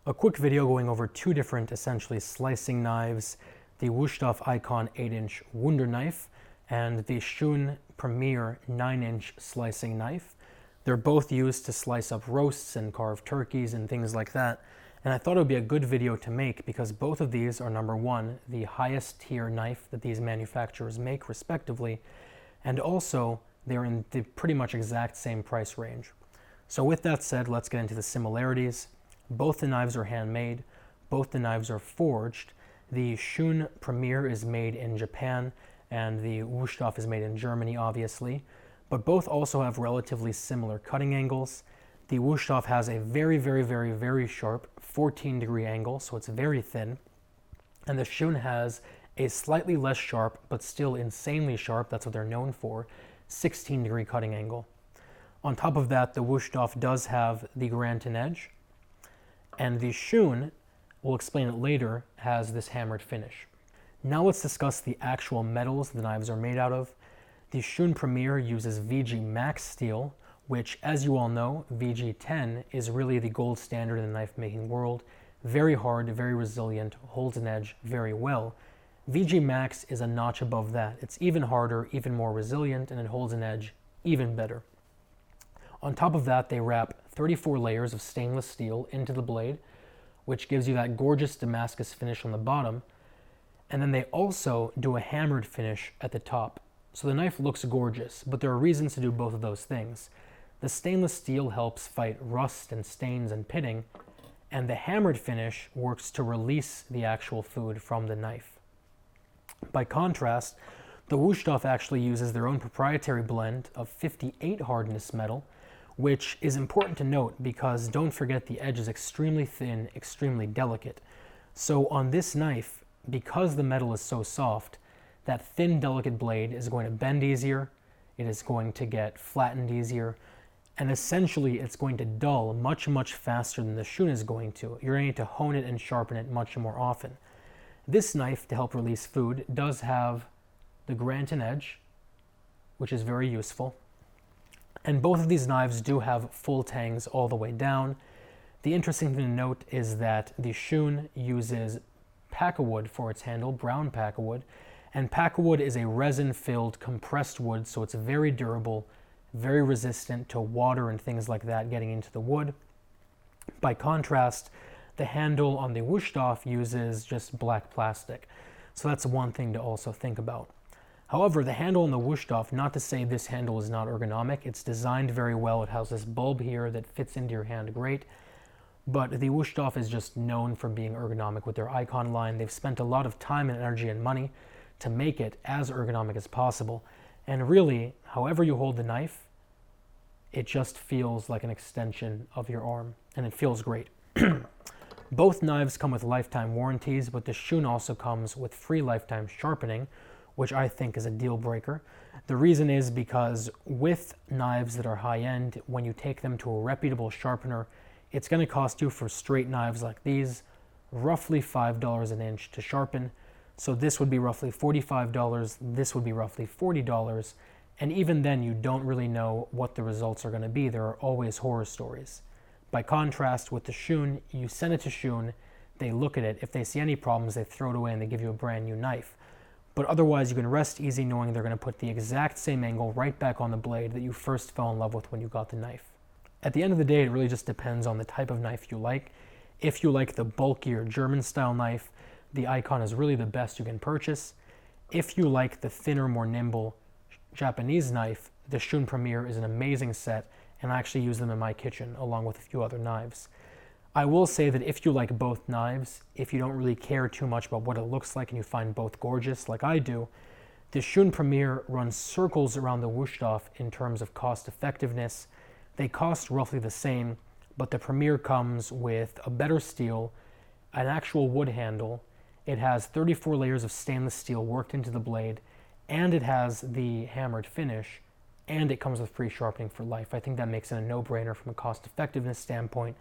A quick video going over two different essentially slicing knives, the Wusthof Ikon 8-inch Wunder knife and the Shun Premier 9-inch slicing knife. They're both used to slice up roasts and carve turkeys and things like that. And I thought it would be a good video to make because both of these are, number one, the highest tier knife that these manufacturers make respectively, and also they're in the pretty much exact same price range. So with that said, let's get into the similarities. Both the knives are handmade, both the knives are forged. The Shun Premier is made in Japan and the Wusthof is made in Germany, obviously, but both also have relatively similar cutting angles. The Wusthof has a very sharp 14-degree angle, so it's very thin, and the Shun has a slightly less sharp, but still insanely sharp, that's what they're known for, 16-degree cutting angle. On top of that, the Wusthof does have the Granton edge, and the Shun, we'll explain it later, has this hammered finish. Now let's discuss the actual metals the knives are made out of. The Shun Premier uses VG Max steel, which, as you all know, VG10 is really the gold standard in the knife making world. Very hard, very resilient, holds an edge very well. VG Max is a notch above that. It's even harder, even more resilient, and it holds an edge even better. On top of that, they wrap 34 layers of stainless steel into the blade, which gives you that gorgeous Damascus finish on the bottom. And then they also do a hammered finish at the top. So the knife looks gorgeous, but there are reasons to do both of those things. The stainless steel helps fight rust and stains and pitting, and the hammered finish works to release the actual food from the knife. By contrast, the Wusthof actually uses their own proprietary blend of 58 hardness metal, which is important to note because don't forget the edge is extremely thin, extremely delicate. So on this knife, because the metal is so soft, that thin, delicate blade is going to bend easier, it is going to get flattened easier, and essentially it's going to dull much faster than the Shun is going to. You're going to need to hone it and sharpen it much more often. This knife, to help release food, does have the Granton edge, which is very useful. And both of these knives do have full tangs all the way down. The interesting thing to note is that the Shun uses pakkawood for its handle, brown pakkawood, and pakkawood is a resin-filled compressed wood, so it's very durable, very resistant to water and things like that getting into the wood. By contrast, the handle on the Wusthof uses just black plastic, so that's one thing to also think about. However, the handle on the Wusthof, not to say this handle is not ergonomic, it's designed very well. It has this bulb here that fits into your hand great, but the Wusthof is just known for being ergonomic with their Ikon line. They've spent a lot of time and energy and money to make it as ergonomic as possible, and really, however you hold the knife, it just feels like an extension of your arm, and it feels great. Both knives come with lifetime warranties, but the Shun also comes with free lifetime sharpening, which I think is a deal breaker. The reason is because with knives that are high-end, when you take them to a reputable sharpener, it's going to cost you, for straight knives like these, roughly $5 an inch to sharpen. So this would be roughly $45, this would be roughly $40, and even then you don't really know what the results are going to be. There are always horror stories. By contrast, with the Shun, you send it to Shun, they look at it, if they see any problems, they throw it away and they give you a brand new knife. But otherwise, you can rest easy knowing they're going to put the exact same angle right back on the blade that you first fell in love with when you got the knife. At the end of the day, it really just depends on the type of knife you like. If you like the bulkier German-style knife, the Ikon is really the best you can purchase. If you like the thinner, more nimble Japanese knife, the Shun Premier is an amazing set, and I actually use them in my kitchen along with a few other knives. I will say that if you like both knives, if you don't really care too much about what it looks like and you find both gorgeous like I do, the Shun Premier runs circles around the Wusthof in terms of cost effectiveness. They cost roughly the same, but the Premier comes with a better steel, an actual wood handle, it has 34 layers of stainless steel worked into the blade, and it has the hammered finish, and it comes with free sharpening for life. I think that makes it a no-brainer from a cost effectiveness standpoint.